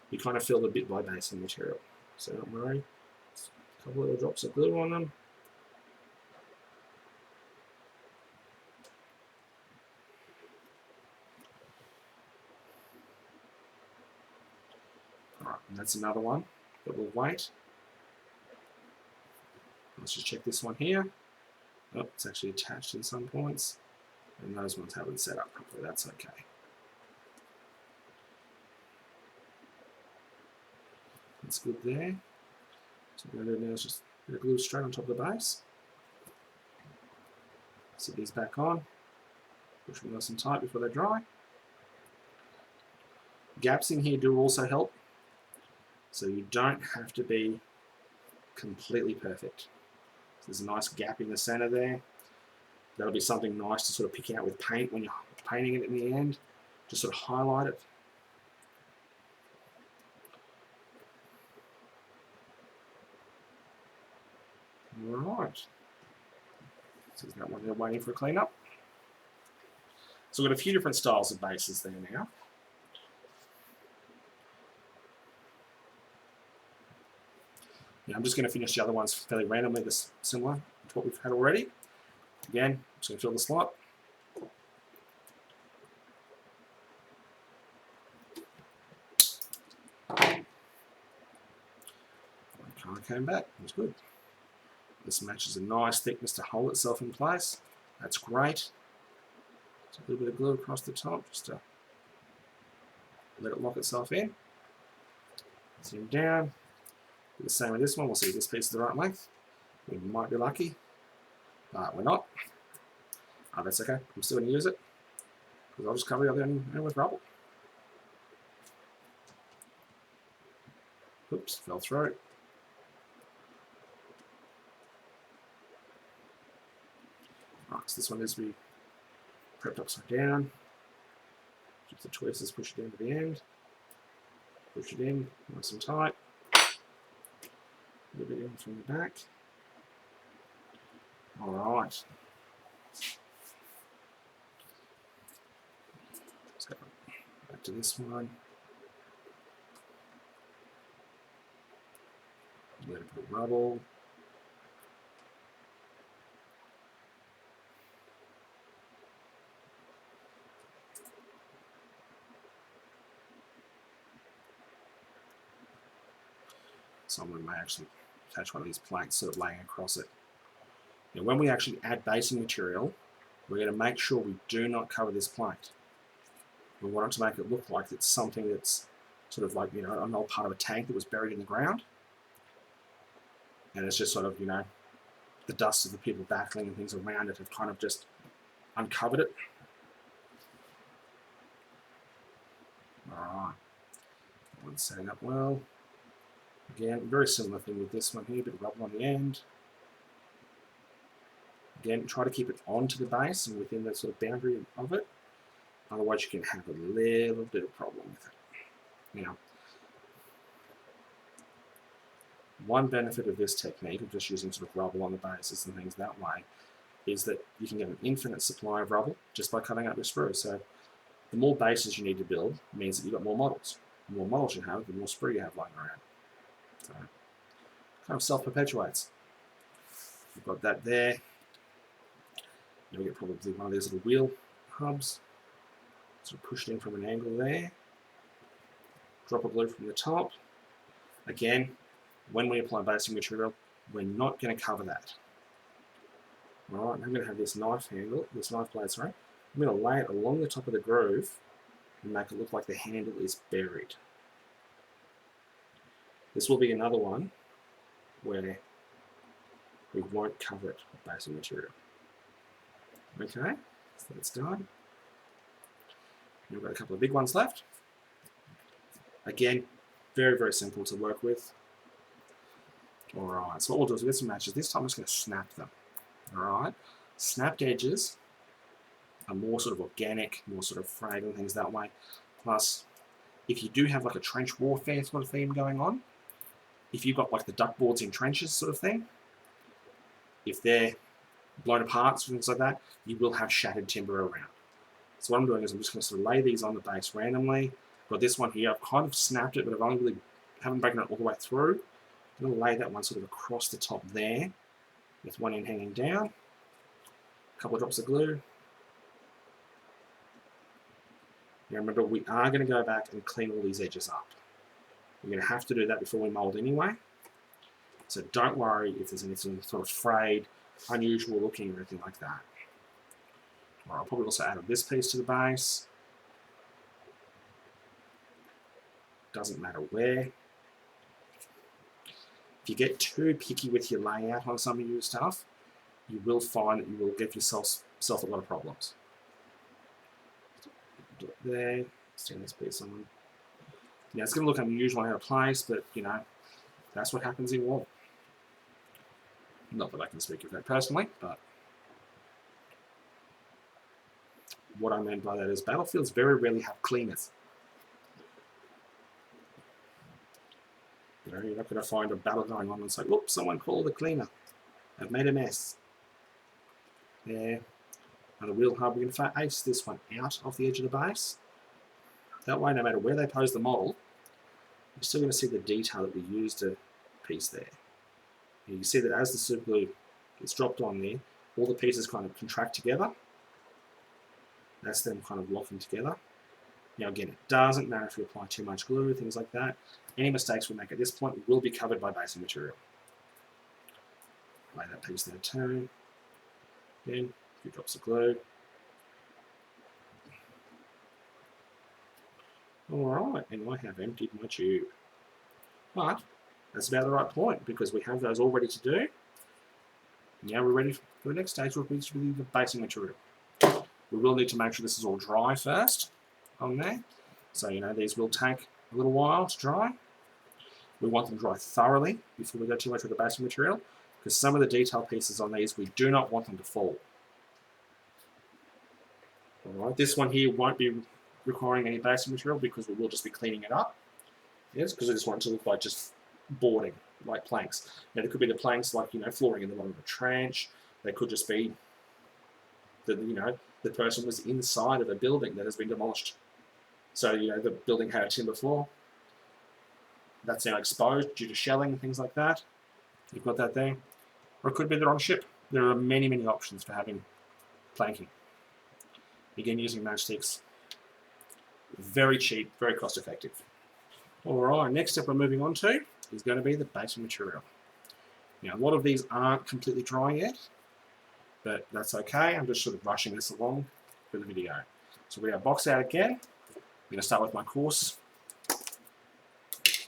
be kind of filled a bit by basing material. So don't worry. A couple little drops of glue on them. Alright, and that's another one that will wait. Let's just check this one here. Oh, it's actually attached in some points. And those ones haven't set up properly. That's okay. That's good there. So what we're going to do now is just put a glue straight on top of the base. Set these back on. Push them nice and tight before they dry. Gaps in here do also help. So you don't have to be completely perfect. So there's a nice gap in the center there. That'll be something nice to sort of pick out with paint when you're painting it in the end. Just sort of highlight it. Right. So there's that one there waiting for a clean-up. So we've got a few different styles of bases there now. Yeah, I'm just going to finish the other ones fairly randomly, this similar to what we've had already. Again, I'm just going to fill the slot. Card came back. It was good. This matches a nice thickness to hold itself in place. That's great. Just a little bit of glue across the top just to let it lock itself in. Zoom down. Do the same with this one. We'll see if this piece is the right length. We might be lucky, but we're not. Oh, that's okay. I'm still going to use it because I'll just cover the other end with rubble. Oops, fell through. Right, so this one needs to be prepped upside down. Keep the tweezers, push it down to the end. Push it in, nice and tight. A little bit in from the back. Alright. Let's go back to this one. A little bit of rubble. Someone may actually attach one of these planks sort of laying across it. Now when we actually add basing material, we're going to make sure we do not cover this plate. We want it to make it look like it's something that's sort of like, you know, an old part of a tank that was buried in the ground. And it's just sort of, you know, the dust of the people battling and things around it have kind of just uncovered it. Alright. That one's setting up well. Again, very similar thing with this one here, a bit of rubble on the end. Again, try to keep it onto the base and within the sort of boundary of it. Otherwise you can have a little bit of problem with it. Now, one benefit of this technique of just using sort of rubble on the bases and things that way is that you can get an infinite supply of rubble just by cutting up your sprue. So the more bases you need to build means that you've got more models. The more models you have, the more sprue you have lying around. So it kind of self-perpetuates. We've got that there. Now we get probably one of these little wheel hubs. Sort of push it in from an angle there. Drop a glue from the top. Again, when we apply basing material, we're not going to cover that. Alright, I'm going to have this knife handle, this knife blade, sorry. I'm going to lay it along the top of the groove and make it look like the handle is buried. This will be another one where we won't cover it with basing material. Okay, so that's done. We've got a couple of big ones left. Again, very, very simple to work with. Alright, so what we'll do is with some matches, this time I'm just going to snap them. Alright, snapped edges are more sort of organic, more sort of frayed and things that way. Plus, if you do have like a trench warfare sort of theme going on, if you've got like the duck boards in trenches sort of thing, if they're blown apart, things like that, you will have shattered timber around. So what I'm doing is I'm just going to sort of lay these on the base randomly. Got this one here, I've kind of snapped it, but I've only really haven't broken it all the way through. I'm going to lay that one sort of across the top there, with one end hanging down. A couple of drops of glue. Now remember, we are going to go back and clean all these edges up. We're going to have to do that before we mould anyway. So don't worry if there's anything sort of frayed, unusual looking or anything like that. Or I'll probably also add this piece to the base. Doesn't matter where. If you get too picky with your layout on some of your stuff, you will find that you will get yourself a lot of problems. Do it there, stand this piece on. Yeah, it's going to look unusual out of place, but you know, that's what happens in war. Not that I can speak of that personally, but what I meant by that is battlefields very rarely have cleaners. You know, you're not going to find a battle going on and say, "Whoops, someone called the cleaner." I've made a mess. There. On the wheel hub, we're going to ace this one out of the edge of the base. That way, no matter where they pose the model, you're still going to see the detail that we used a piece there. And you can see that as the super glue gets dropped on there, all the pieces kind of contract together. That's them kind of locking together. Now again, it doesn't matter if you apply too much glue, things like that. Any mistakes we make at this point will be covered by basing material. Lay that piece there too. Again, a few drops of glue. Alright, and I have emptied my tube. But that's about the right point because we have those all ready to do. Now we're ready for the next stage, which will be the basing material. We will need to make sure this is all dry first on there. So, you know, these will take a little while to dry. We want them dry thoroughly before we go too much with the basing material because some of the detail pieces on these, we do not want them to fall. Alright, this one here won't be requiring any basing material because we will just be cleaning it up. Yes, because I just want it to look like just boarding, like planks. Now, there could be the planks like, you know, flooring in the bottom of a trench. They could just be the, you know, the person was inside of a building that has been demolished. So, you know, the building had a timber floor. That's now exposed due to shelling and things like that. You've got that there. Or it could be they're on a ship. There are many, many options for having planking. Again, using matchsticks. Very cheap, very cost effective. Alright, next step we're moving on to is going to be the basing material. Now, a lot of these aren't completely dry yet, but that's okay. I'm just sort of rushing this along for the video. So we have box out again. I'm going to start with my coarse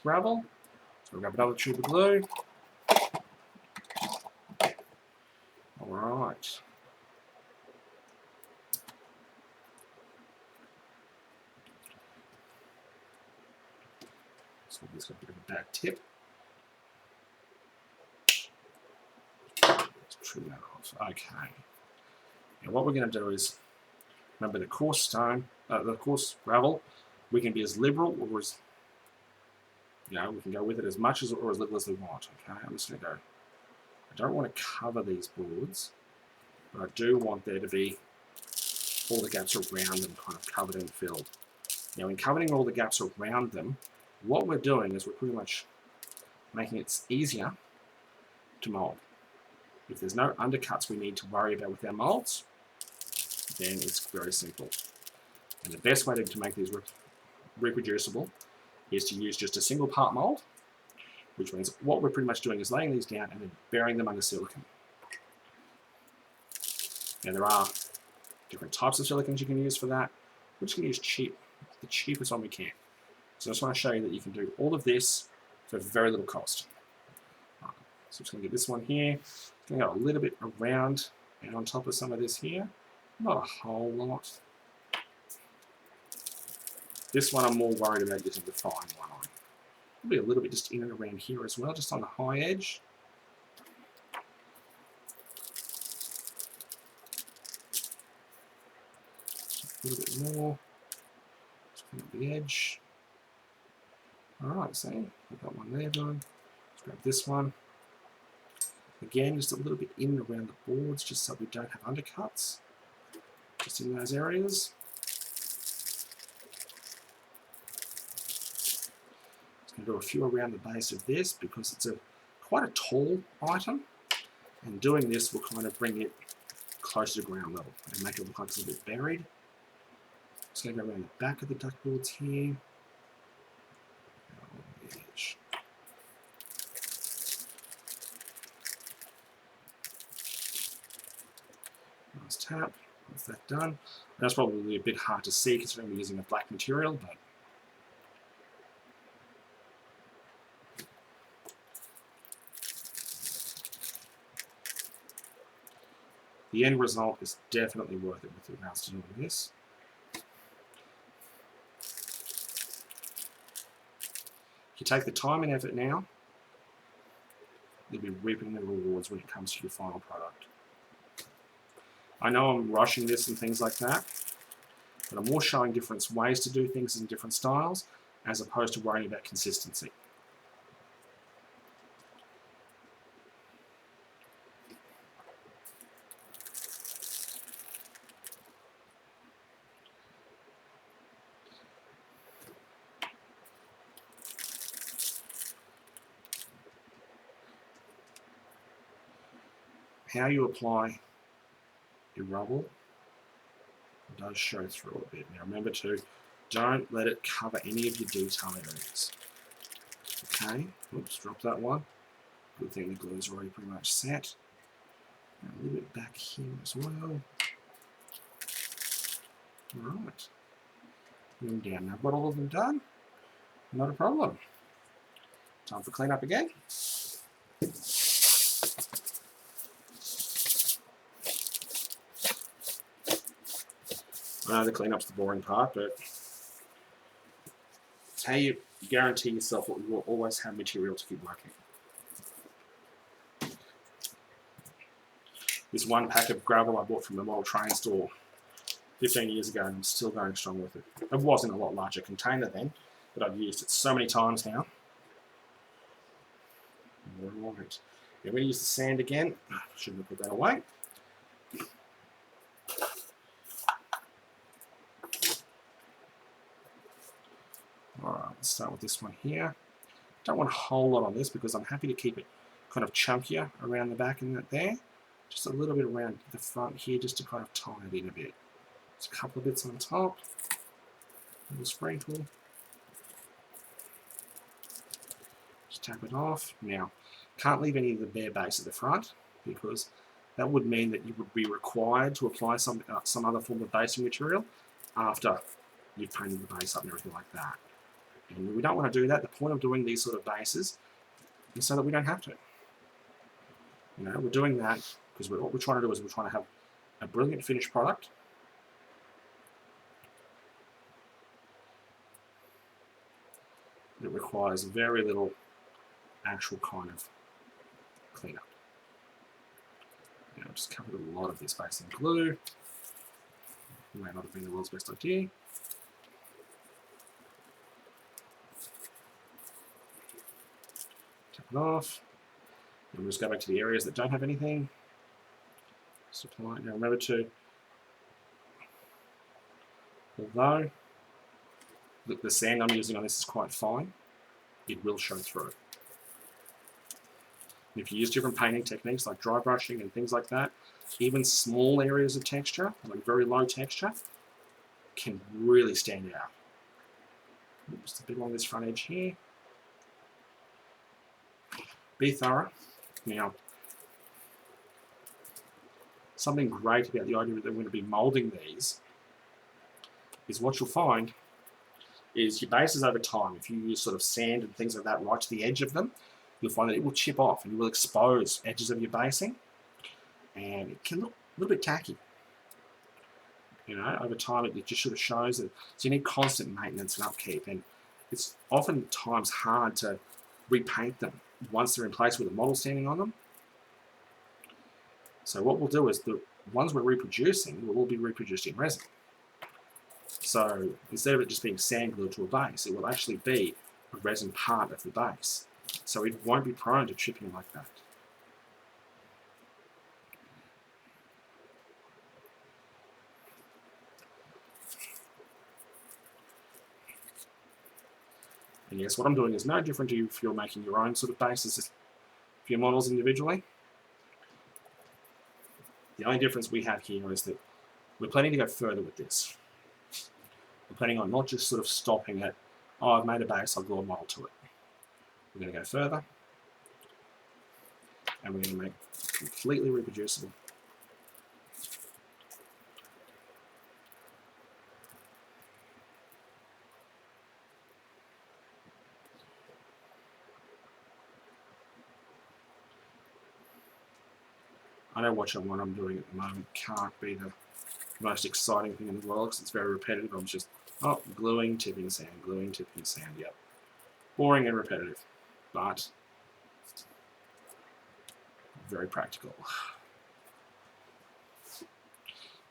gravel. So we'll grab another tube of glue. Alright. So this got a bit of a bad tip. Let's trim that off. Okay. Now what we're going to do is, remember the coarse stone, the coarse gravel, we can be as liberal or as, you know, we can go with it as much as or as little as we want. Okay, I'm just going to go. I don't want to cover these boards, but I do want there to be all the gaps around them kind of covered and filled. Now, in covering all the gaps around them, what we're doing is we're pretty much making it easier to mold. If there's no undercuts we need to worry about with our molds, then it's very simple. And the best way to make these reproducible is to use just a single part mold, which means what we're pretty much doing is laying these down and then burying them under silicone. Now there are different types of silicones you can use for that. We're just going to use the cheapest one we can. So I just want to show you that you can do all of this for very little cost. So I'm just going to get this one here. I'm going to go a little bit around and on top of some of this here. Not a whole lot. This one I'm more worried about using the fine one on. Maybe a little bit just in and around here as well, just on the high edge. A little bit more. Just come up the edge. Alright, see, we've got one there done. Let's grab this one. Again, just a little bit in and around the boards, just so we don't have undercuts. Just in those areas. Just going to do a few around the base of this because it's quite a tall item. And doing this will kind of bring it closer to ground level and make it look like it's a bit buried. Just going to go around the back of the duckboards here. Edge. Nice tap. That's that done. That's probably a bit hard to see considering we're using a black material, but the end result is definitely worth it with regards to doing this. If you take the time and effort now, you'll be reaping the rewards when it comes to your final product. I know I'm rushing this and things like that, but I'm more showing different ways to do things in different styles as opposed to worrying about consistency. how you apply your rubble does show through a bit. Now remember to don't let it cover any of your detail areas. Okay, oops, drop that one. Good thing the glue is already pretty much set. And a little bit back here as well. Alright. And down. Now I've got all of them done. Not a problem. Time for clean up again. I know the cleanup's the boring part, but it's how you guarantee yourself that you will always have material to keep working. This one pack of gravel I bought from the model train store 15 years ago, and I'm still going strong with it. It wasn't a lot larger container then, but I've used it so many times now. Alright, I'm going to use the sand again. Shouldn't have put that away. Alright, let's start with this one here. Don't want a whole lot on this because I'm happy to keep it kind of chunkier around the back and that there. Just a little bit around the front here just to kind of tie it in a bit. Just a couple of bits on top. A little sprinkle. Just tap it off. Now, can't leave any of the bare base at the front because that would mean that you would be required to apply some other form of basing material after you've painted the base up and everything like that. And we don't want to do that. The point of doing these sort of bases is so that we don't have to. You know, we're doing that because what we're trying to do is we're trying to have a brilliant finished product. It requires very little actual kind of cleanup. Now, I've just covered a lot of this base in glue. It may not have been the world's best idea. Tap it off. And we'll just go back to the areas that don't have anything. Just apply it. Now remember to, although the sand I'm using on this is quite fine, it will show through. And if you use different painting techniques like dry brushing and things like that, even small areas of texture, like very low texture, can really stand out. Just a bit along this front edge here. Be thorough. Now, something great about the idea that we're going to be moulding these is what you'll find is your bases over time, if you use sort of sand and things like that right to the edge of them, you'll find that it will chip off and you will expose edges of your basing, and it can look a little bit tacky. You know, over time it just sort of shows that, so you need constant maintenance and upkeep, and it's oftentimes hard to repaint them once they're in place with a model standing on them. So what we'll do is the ones we're reproducing will all be reproduced in resin. So instead of it just being sand glued to a base, it will actually be a resin part of the base. So it won't be prone to chipping like that. And yes, what I'm doing is no different to you if you're making your own sort of bases for your models individually. The only difference we have here is that we're planning to go further with this. We're planning on not just sort of stopping at, oh, I've made a base, I'll glue a model to it. We're going to go further, and we're going to make it completely reproducible. I know what I'm doing at the moment can't be the most exciting thing in the world because it's very repetitive. I'm just, oh, gluing, tipping sand, gluing, tipping sand, yep. Boring and repetitive, but very practical.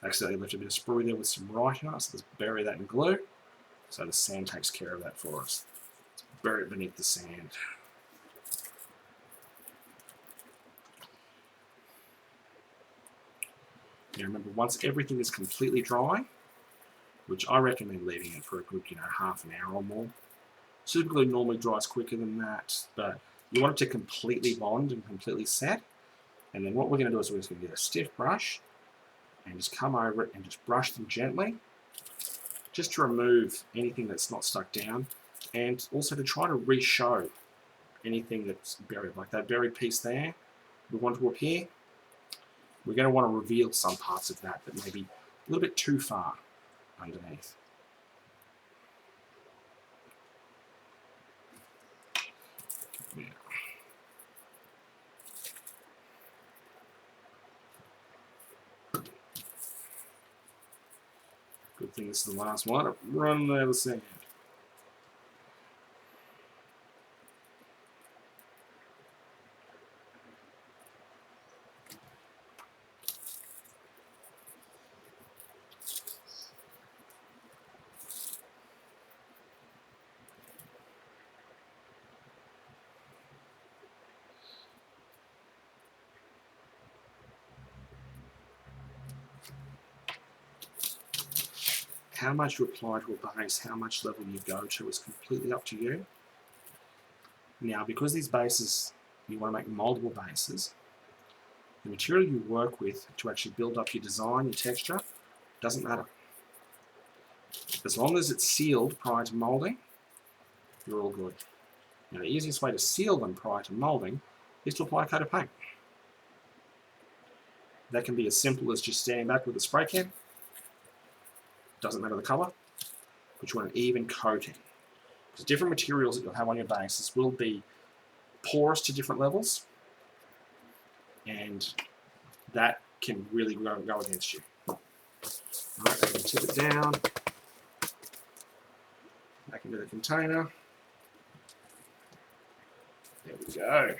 Accidentally left a bit of sprue there with some writing on it, so let's bury that in glue. So the sand takes care of that for us. Let's bury it beneath the sand. Now remember, once everything is completely dry, which I recommend leaving it for a good, half an hour or more. Super glue normally dries quicker than that, but you want it to completely bond and completely set. And then what we're going to do is we're just going to get a stiff brush and just come over it and just brush them gently, just to remove anything that's not stuck down, and also to try to re-show anything that's buried, like that buried piece there we want to appear. We're going to want to reveal some parts of that may be a little bit too far underneath. Yeah. Good thing this is the last one. Run the other side. How much you apply to a base, how much level you go to is completely up to you. Now, because these bases, you want to make moldable bases, the material you work with to actually build up your design, your texture, doesn't matter. As long as it's sealed prior to molding, you're all good. Now, the easiest way to seal them prior to molding is to apply a coat of paint. That can be as simple as just standing back with a spray can. Doesn't matter the colour, but you want an even coating. Because different materials that you'll have on your bases will be porous to different levels, and that can really go against you. Alright, I'm going to tip it down, back into the container. There we go.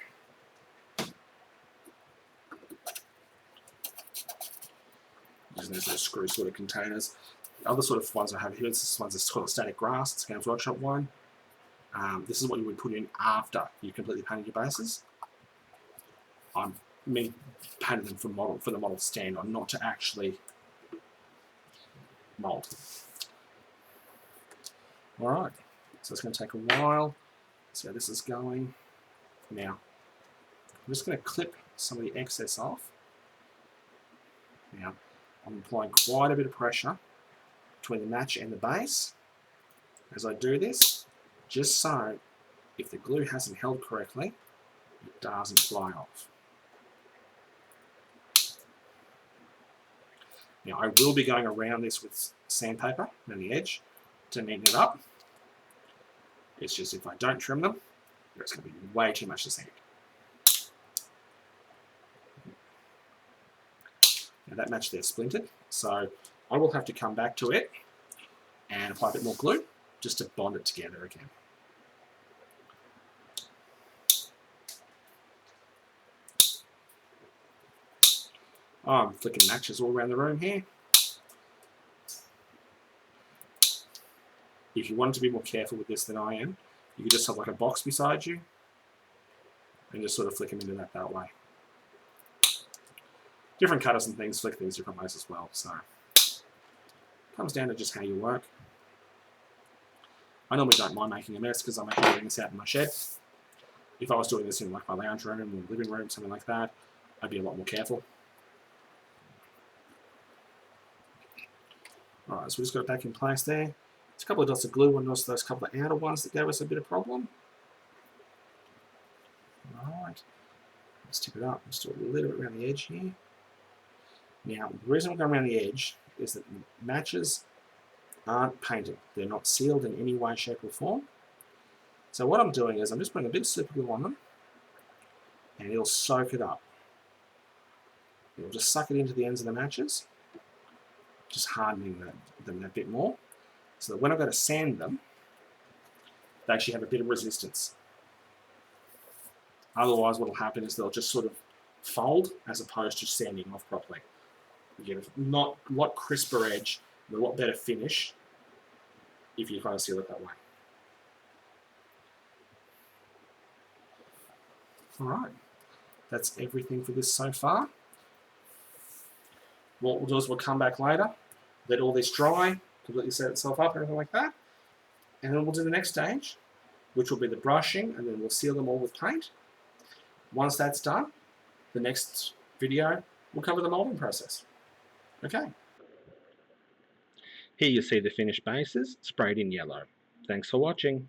Using these little screw sort of containers. The other sort of ones I have here, this one's a called a static grass. It's a Games Workshop one. This is what you would put in after you completely painted your bases. I'm painted them for the model stand on, not to actually mold. Alright, so it's going to take a while. See how this is going. Now, I'm just going to clip some of the excess off. Now, I'm applying quite a bit of pressure between the match and the base as I do this, just so if the glue hasn't held correctly, it doesn't fly off. Now, I will be going around this with sandpaper around the edge to neaten it up. It's just if I don't trim them, there's going to be way too much to sand. Now that match there splintered, so I will have to come back to it and apply a bit more glue just to bond it together again. Oh, I'm flicking matches all around the room here. If you wanted to be more careful with this than I am, you could just have like a box beside you and just sort of flick them into that way. Different cutters and things flick things different ways as well, so it comes down to just how you work. I normally don't mind making a mess because I'm actually doing this out in my shed. If I was doing this in like my lounge room or living room, something like that, I'd be a lot more careful. Alright, so we just got it back in place there. There's a couple of dots of glue and also those couple of outer ones that gave us a bit of problem. Alright, let's tip it up. Let's do a little bit around the edge here. Now, the reason we're going around the edge is that matches aren't painted. They're not sealed in any way, shape or form. So what I'm doing is I'm just putting a bit of super glue on them and it'll soak it up. It'll just suck it into the ends of the matches, just hardening them a bit more, so that when I go to sand them, they actually have a bit of resistance. Otherwise what will happen is they'll just sort of fold as opposed to sanding off properly. You get a lot crisper edge and a lot better finish if you kind of seal it that way. Alright, that's everything for this so far. What we'll do is we'll come back later, let all this dry, completely set itself up, everything like that, and then we'll do the next stage, which will be the brushing, and then we'll seal them all with paint. Once that's done, the next video, we'll cover the moulding process. Okay. Here you see the finished bases sprayed in yellow. Thanks for watching.